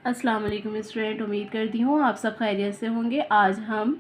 السلام علیکم اسٹوڈنٹ، امید کرتی ہوں آپ سب خیریت سے ہوں گے۔ آج ہم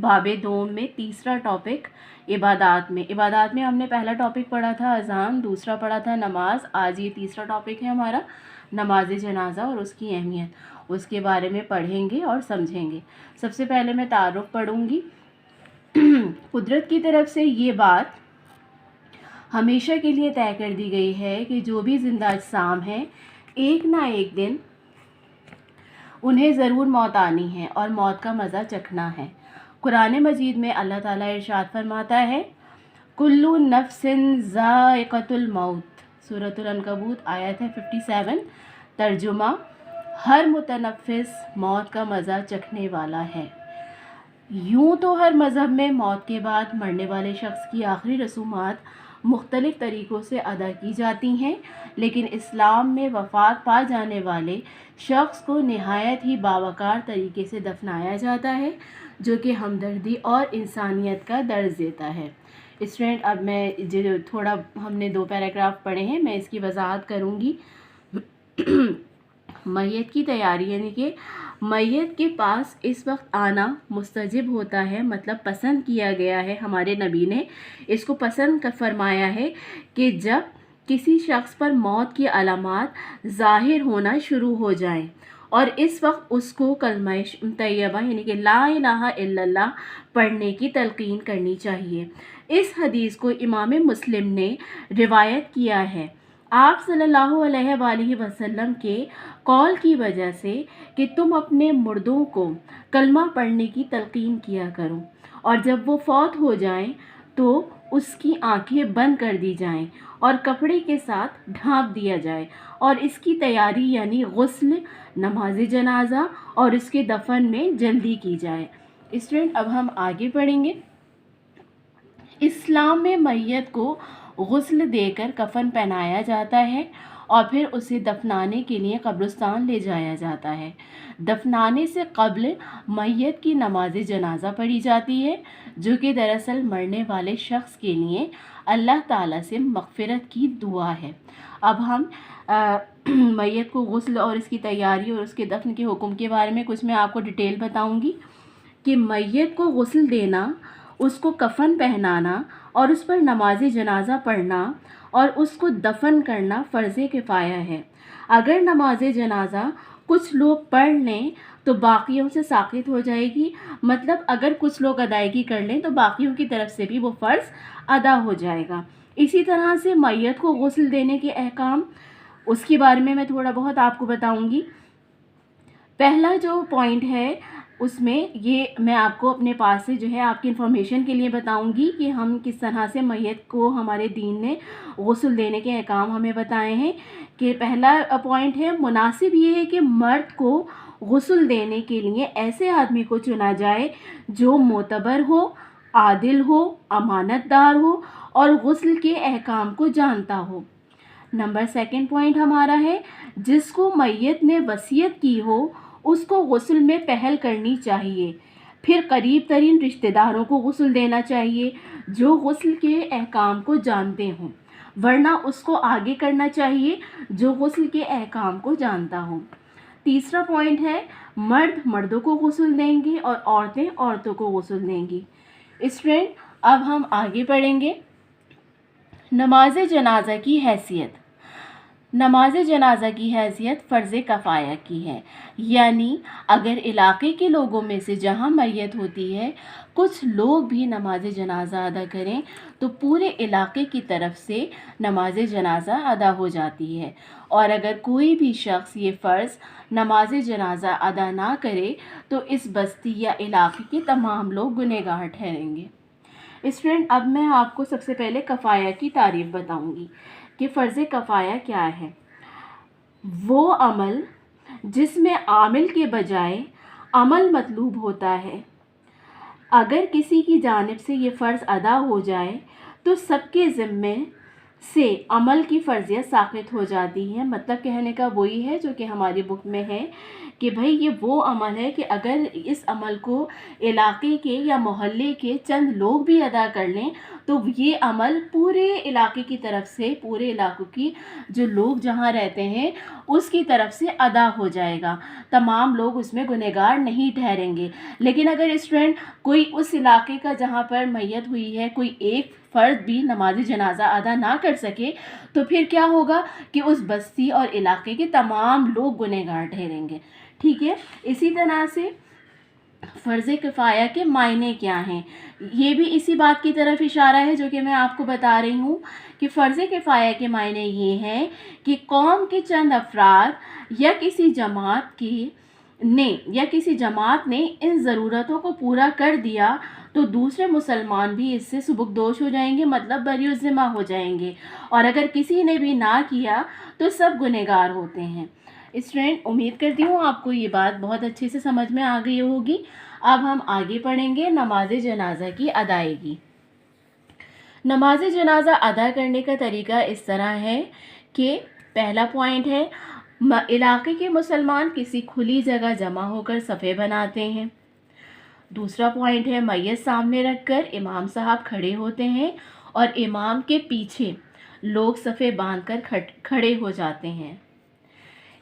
باب دوم میں تیسرا ٹاپک عبادات میں ہم نے پہلا ٹاپک پڑھا تھا اذان، دوسرا پڑھا تھا نماز۔ آج یہ تیسرا ٹاپک ہے ہمارا نماز جنازہ اور اس کی اہمیت، اس کے بارے میں پڑھیں گے اور سمجھیں گے۔ سب سے پہلے میں تعارف پڑھوں گی۔ قدرت کی طرف سے یہ بات ہمیشہ کے لیے طے کر دی گئی ہے کہ جو بھی زندہ اجسام ہیں ایک نہ ایک دن انہیں ضرور موت آنی ہے اور موت کا مزہ چکھنا ہے۔ قرآن مجید میں اللہ تعالیٰ ارشاد فرماتا ہے کلُّ نفس ذائقۃ الموت، سورۃ العنکبوت آیت ہے 57۔ ترجمہ، ہر متنفس موت کا مزہ چکھنے والا ہے۔ یوں تو ہر مذہب میں موت کے بعد مرنے والے شخص کی آخری رسومات مختلف طریقوں سے ادا کی جاتی ہیں، لیکن اسلام میں وفات پا جانے والے شخص کو نہایت ہی باوقار طریقے سے دفنایا جاتا ہے، جو کہ ہمدردی اور انسانیت کا درس دیتا ہے۔ اسٹوڈنٹ، اب میں تھوڑا ہم نے 2 پیراگراف پڑھے ہیں، میں اس کی وضاحت کروں گی۔ میت کی تیاری، یعنی کہ میت کے پاس اس وقت آنا مستجب ہوتا ہے، مطلب پسند کیا گیا ہے، ہمارے نبی نے اس کو پسند فرمایا ہے کہ جب کسی شخص پر موت کی علامات ظاہر ہونا شروع ہو جائیں اور اس وقت اس کو کلمہ طیبہ یعنی کہ لا الہ الا اللہ پڑھنے کی تلقین کرنی چاہیے۔ اس حدیث کو امام مسلم نے روایت کیا ہے آپ صلی اللہ علیہ وآلہ وسلم کے قول کی وجہ سے کہ تم اپنے مردوں کو کلمہ پڑھنے کی تلقین کیا کرو، اور جب وہ فوت ہو جائیں تو اس کی آنکھیں بند کر دی جائیں اور کپڑے کے ساتھ ڈھانپ دیا جائے، اور اس کی تیاری یعنی غسل، نماز جنازہ اور اس کے دفن میں جلدی کی جائے۔ اسٹوڈنٹ، اب ہم آگے پڑھیں گے۔ اسلام میں میت کو غسل دے کر کفن پہنایا جاتا ہے اور پھر اسے دفنانے کے لیے قبرستان لے جایا جاتا ہے۔ دفنانے سے قبل میت کی نماز جنازہ پڑھی جاتی ہے، جو کہ دراصل مرنے والے شخص کے لیے اللہ تعالیٰ سے مغفرت کی دعا ہے۔ اب ہم میت کو غسل اور اس کی تیاری اور اس کے دفن کے حکم کے بارے میں کچھ میں آپ کو ڈیٹیل بتاؤں گی کہ میت کو غسل دینا، اس کو کفن پہنانا اور اس پر نماز جنازہ پڑھنا اور اس کو دفن کرنا فرض کفایہ ہے۔ اگر نماز جنازہ کچھ لوگ پڑھ لیں تو باقیوں سے ساقط ہو جائے گی، مطلب اگر کچھ لوگ ادائیگی کر لیں تو باقیوں کی طرف سے بھی وہ فرض ادا ہو جائے گا۔ اسی طرح سے میت کو غسل دینے کے احکام، اس کے بارے میں تھوڑا بہت آپ کو بتاؤں گی۔ پہلا جو پوائنٹ ہے اس میں یہ میں آپ کو اپنے پاس سے جو ہے آپ کی انفارمیشن کے لیے بتاؤں گی کہ ہم کس طرح سے میت کو ہمارے دین نے غسل دینے کے احکام ہمیں بتائے ہیں۔ کہ پہلا پوائنٹ ہے، مناسب یہ ہے کہ مرد کو غسل دینے کے لیے ایسے آدمی کو چنا جائے جو معتبر ہو، عادل ہو، امانت دار ہو اور غسل کے احکام کو جانتا ہو۔ نمبر 2 پوائنٹ ہمارا ہے، جس کو میت نے وصیت کی ہو اس کو غسل میں پہل کرنی چاہیے۔ پھر قریب ترین رشتہ داروں کو غسل دینا چاہیے جو غسل کے احکام کو جانتے ہوں، ورنہ اس کو آگے کرنا چاہیے جو غسل کے احکام کو جانتا ہو۔ تیسرا پوائنٹ ہے، مرد مردوں کو غسل دیں گے اور عورتیں عورتوں کو غسل دیں گی۔ اسٹوڈنٹ، اب ہم آگے پڑھیں گے۔ نماز جنازہ کی حیثیت۔ نماز جنازہ کی حیثیت فرض کفایہ کی ہے، یعنی اگر علاقے کے لوگوں میں سے جہاں میت ہوتی ہے کچھ لوگ بھی نماز جنازہ ادا کریں تو پورے علاقے کی طرف سے نماز جنازہ ادا ہو جاتی ہے، اور اگر کوئی بھی شخص یہ فرض نماز جنازہ ادا نہ کرے تو اس بستی یا علاقے کے تمام لوگ گنہگار ٹھہریں گے۔ اسٹوڈنٹ، اب میں آپ کو سب سے پہلے کفایہ کی تعریف بتاؤں گی کہ فرض کفایہ کیا ہے۔ وہ عمل جس میں عامل کے بجائے عمل مطلوب ہوتا ہے، اگر کسی کی جانب سے یہ فرض ادا ہو جائے تو سب کے ذمے سے عمل کی فرضیت ساقط ہو جاتی ہے۔ مطلب کہنے کا وہی ہے جو کہ ہماری بک میں ہے کہ بھئی یہ وہ عمل ہے کہ اگر اس عمل کو علاقے کے یا محلے کے چند لوگ بھی ادا کر لیں تو یہ عمل پورے علاقے کی طرف سے، پورے علاقوں کی جو لوگ جہاں رہتے ہیں اس کی طرف سے ادا ہو جائے گا، تمام لوگ اس میں گنہگار نہیں ٹھہریں گے۔ لیکن اگر اسٹوڈنٹ کوئی اس علاقے کا جہاں پر میت ہوئی ہے کوئی ایک فرد بھی نماز جنازہ ادا نہ کر سکے تو پھر کیا ہوگا کہ اس بستی اور علاقے کے تمام لوگ گنہگار ٹھہریں گے، ٹھیک ہے۔ اسی طرح سے فرض کفایہ کے معنی کیا ہیں، یہ بھی اسی بات کی طرف اشارہ ہے جو کہ میں آپ کو بتا رہی ہوں کہ فرض کفایہ کے معنی یہ ہے کہ قوم کے چند افراد یا کسی جماعت نے ان ضرورتوں کو پورا کر دیا تو دوسرے مسلمان بھی اس سے سبکدوش ہو جائیں گے، مطلب بری الذمہ ہو جائیں گے، اور اگر کسی نے بھی نہ کیا تو سب گنہگار ہوتے ہیں۔ اسٹوڈنٹ امید کرتی ہوں آپ کو یہ بات بہت اچھے سے سمجھ میں آ گئی ہوگی۔ اب ہم آگے پڑھیں گے نماز جنازہ کی ادائیگی۔ نماز جنازہ ادا کرنے کا طریقہ اس طرح ہے کہ پہلا پوائنٹ ہے علاقے کے مسلمان کسی کھلی جگہ جمع ہو کر صفیں بناتے ہیں۔ دوسرا پوائنٹ ہے میت سامنے رکھ کر امام صاحب کھڑے ہوتے ہیں اور امام کے پیچھے لوگ صفیں باندھ کر کھڑے ہو جاتے ہیں۔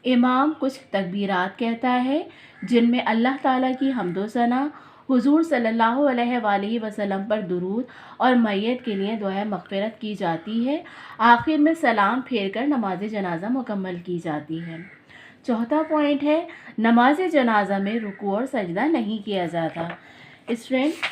امام کچھ تکبیرات کہتا ہے جن میں اللہ تعالیٰ کی حمد و ثنا، حضور صلی اللہ علیہ وآلہ وسلم پر درود اور میت کے لیے دعائے مغفرت کی جاتی ہے۔ آخر میں سلام پھیر کر نماز جنازہ مکمل کی جاتی ہے۔ چوتھا پوائنٹ ہے نماز جنازہ میں رکوع اور سجدہ نہیں کیا جاتا۔ اسٹوڈنٹ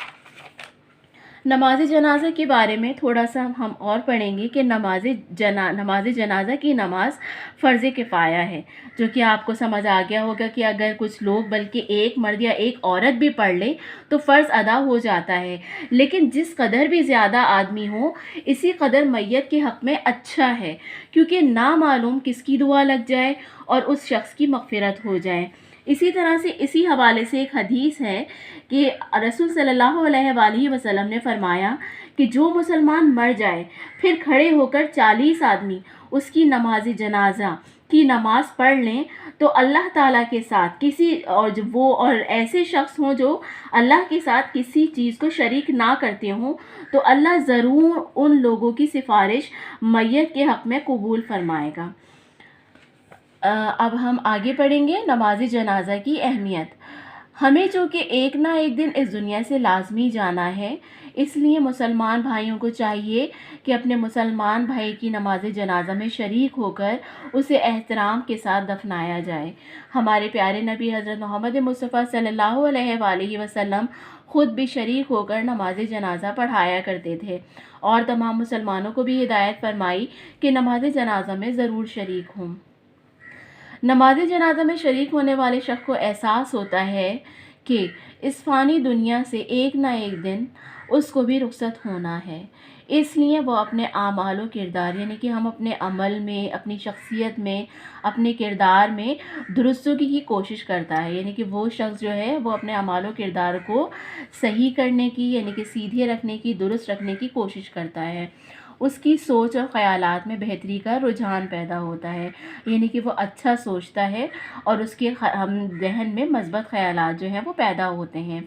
نماز جنازہ کے بارے میں تھوڑا سا ہم اور پڑھیں گے کہ نماز جنازہ کی نماز فرض کفایہ ہے، جو کہ آپ کو سمجھ آ گیا ہوگا کہ اگر کچھ لوگ بلکہ ایک مرد یا ایک عورت بھی پڑھ لے تو فرض ادا ہو جاتا ہے، لیکن جس قدر بھی زیادہ آدمی ہو اسی قدر میت کے حق میں اچھا ہے، کیونکہ نامعلوم کس کی دعا لگ جائے اور اس شخص کی مغفرت ہو جائے۔ اسی طرح سے اسی حوالے سے ایک حدیث ہے کہ رسول صلی اللہ علیہ وآلہ وسلم نے فرمایا کہ جو مسلمان مر جائے پھر کھڑے ہو کر 40 آدمی اس کی نماز جنازہ کی نماز پڑھ لیں تو اللہ تعالیٰ کے ساتھ اور ایسے شخص ہوں جو اللہ کے ساتھ کسی چیز کو شریک نہ کرتے ہوں تو اللہ ضرور ان لوگوں کی سفارش میت کے حق میں قبول فرمائے گا۔ اب ہم آگے پڑھیں گے نماز جنازہ کی اہمیت۔ ہمیں چونکہ ایک نہ ایک دن اس دنیا سے لازمی جانا ہے، اس لیے مسلمان بھائیوں کو چاہیے کہ اپنے مسلمان بھائی کی نماز جنازہ میں شریک ہو کر اسے احترام کے ساتھ دفنایا جائے۔ ہمارے پیارے نبی حضرت محمد مصطفیٰ صلی اللہ علیہ وآلہ وسلم خود بھی شریک ہو کر نماز جنازہ پڑھایا کرتے تھے اور تمام مسلمانوں کو بھی ہدایت فرمائی کہ نماز جنازہ میں ضرور شریک ہوں۔ نماز جنازہ میں شریک ہونے والے شخص کو احساس ہوتا ہے کہ اس فانی دنیا سے ایک نہ ایک دن اس کو بھی رخصت ہونا ہے، اس لیے وہ اپنے اعمال و کردار یعنی کہ ہم اپنے عمل میں، اپنی شخصیت میں، اپنے کردار میں درستگی کی کوشش کرتا ہے، یعنی کہ وہ شخص جو ہے وہ اپنے اعمال و کردار کو صحیح کرنے کی یعنی کہ سیدھے رکھنے کی، درست رکھنے کی کوشش کرتا ہے۔ اس کی سوچ اور خیالات میں بہتری کا رجحان پیدا ہوتا ہے، یعنی کہ وہ اچھا سوچتا ہے اور اس کے ذہن میں مثبت خیالات جو ہیں وہ پیدا ہوتے ہیں۔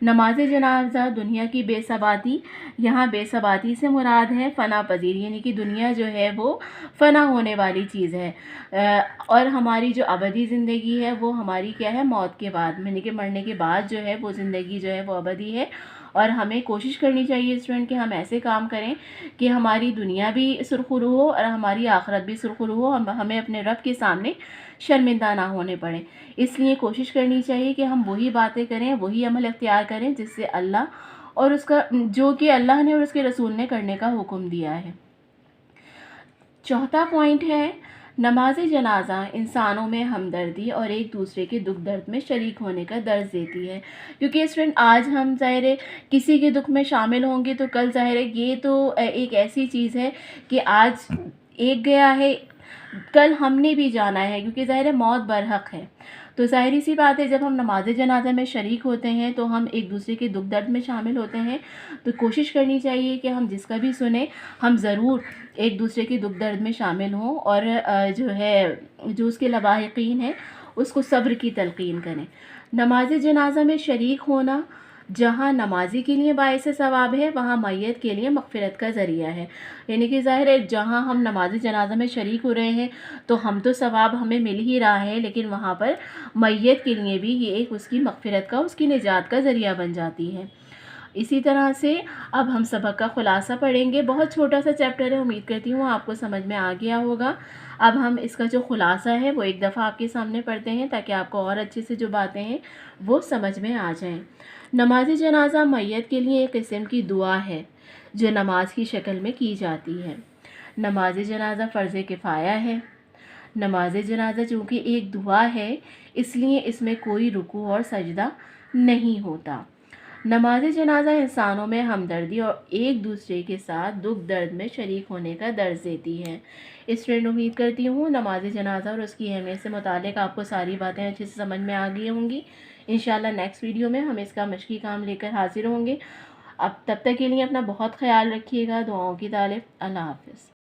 نماز جنازہ دنیا کی بے ثباتی، یہاں بے ثباتی سے مراد ہے فنا پذیر، یعنی کہ دنیا جو ہے وہ فنا ہونے والی چیز ہے، اور ہماری جو ابدی زندگی ہے وہ ہماری کیا ہے موت کے بعد، یعنی کہ مرنے کے بعد جو ہے وہ زندگی جو ہے وہ ابدی ہے۔ اور ہمیں کوشش کرنی چاہیے اسٹوڈنٹ کہ ہم ایسے کام کریں کہ ہماری دنیا بھی سرخرو ہو اور ہماری آخرت بھی سرخرو ہو، ہمیں اپنے رب کے سامنے شرمندہ نہ ہونے پڑے۔ اس لیے کوشش کرنی چاہیے کہ ہم وہی باتیں کریں، وہی عمل اختیار کریں جس سے جو کہ اللہ نے اور اس کے رسول نے کرنے کا حکم دیا ہے۔ چوتھا پوائنٹ ہے نماز جنازہ انسانوں میں ہمدردی اور ایک دوسرے کے دکھ درد میں شریک ہونے کا درس دیتی ہے، کیونکہ اسٹوڈنٹ آج ہم ظاہر ہے کسی کے دکھ میں شامل ہوں گے تو کل ظاہر ہے یہ تو ایک ایسی چیز ہے کہ آج ایک گیا ہے کل ہم نے بھی جانا ہے، کیونکہ ظاہر ہے موت برحق ہے۔ تو ظاہری سی بات ہے، جب ہم نماز جنازہ میں شریک ہوتے ہیں تو ہم ایک دوسرے کے دکھ درد میں شامل ہوتے ہیں، تو کوشش کرنی چاہیے کہ ہم جس کا بھی سنیں ہم ضرور ایک دوسرے کے دکھ درد میں شامل ہوں، اور جو ہے جو اس کے لواحقین ہیں اس کو صبر کی تلقین کریں۔ نماز جنازہ میں شریک ہونا جہاں نمازی کے لیے باعث ثواب ہے، وہاں میت کے لیے مغفرت کا ذریعہ ہے۔ یعنی کہ ظاہر ہے جہاں ہم نماز جنازہ میں شریک ہو رہے ہیں تو ہم تو ثواب ہمیں مل ہی رہا ہے، لیکن وہاں پر میت کے لیے بھی یہ ایک اس کی مغفرت کا، اس کی نجات کا ذریعہ بن جاتی ہے۔ اسی طرح سے اب ہم سبق کا خلاصہ پڑھیں گے۔ بہت چھوٹا سا چیپٹر ہے، امید کرتی ہوں آپ کو سمجھ میں آ گیا ہوگا۔ اب ہم اس کا جو خلاصہ ہے وہ ایک دفعہ آپ کے سامنے پڑھتے ہیں تاکہ آپ کو اور اچھے سے جو باتیں ہیں وہ سمجھ میں آ جائیں۔ نماز جنازہ میت کے لیے ایک قسم کی دعا ہے جو نماز کی شکل میں کی جاتی ہے۔ نماز جنازہ فرض کفایہ ہے۔ نماز جنازہ چونکہ ایک دعا ہے اس لیے اس میں کوئی رکوع اور سجدہ نہیں ہوتا۔ نماز جنازہ انسانوں میں ہمدردی اور ایک دوسرے کے ساتھ دکھ درد میں شریک ہونے کا درس دیتی ہے۔ اسٹوڈنٹ، امید کرتی ہوں نماز جنازہ اور اس کی اہمیت سے متعلق آپ کو ساری باتیں اچھے سے سمجھ میں آ گئی ہوں گی۔ انشاءاللہ نیکسٹ ویڈیو میں ہم اس کا مشقی کام لے کر حاضر ہوں گے۔ اب تب تک کے لیے اپنا بہت خیال رکھیے گا۔ دعاؤں کی طالب۔ اللہ حافظ۔